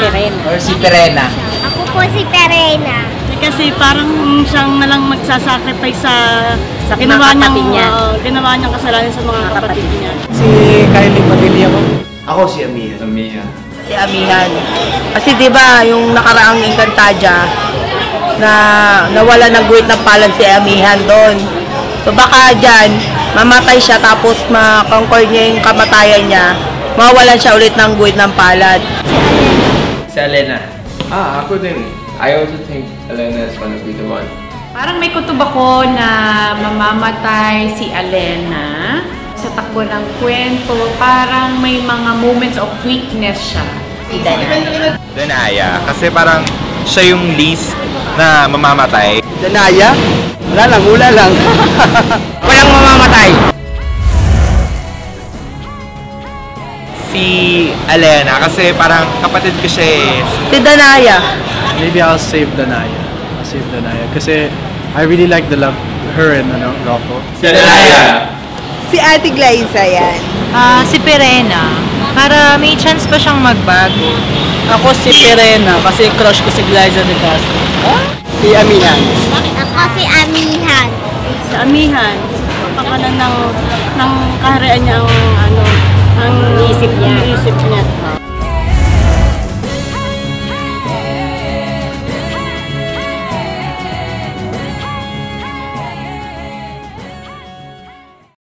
Perena. Or si Perena? Ako po si Perena. Kasi parang siyang nalang magsasacrifice sa ginawa kapatid niya. Ginawa niyang kasalanan sa mga kapatid niya. Si Kylie Padilla po. Ako si Amihan. Si Amihan. Kasi 'di ba yung nakaraang Encantadia na nawala ng guhit ng palad si Amihan doon. So baka diyan mamatay siya tapos ma-conquer niya yung kamatayan niya. Mawawalan siya ulit ng guhit ng palad. Si Alena. Ako din. I also think Alena is gonna be the one. Parang may kutob ako na mamamatay si Alena. Sa takbo ng kwento, parang may mga moments of weakness siya. Si Danaya. Danaya, kasi parang siya yung least na mamamatay. Danaya? Wala lang, hula lang. Walang mamamatay. Si Alena, kasi parang kapatid ko siya eh. Si Danaya. Maybe I'll save Danaya. Kasi I really like the love, her and Rocco. Si Danaya! Si Ate Glyza yan. Si Perena. Para may chance pa siyang magbago. Ako si Perena kasi crush ko si Glyza de Castro. Si Amihan. Ako si Amihan. Sa Amihan, pakanan ng kaharian niya ang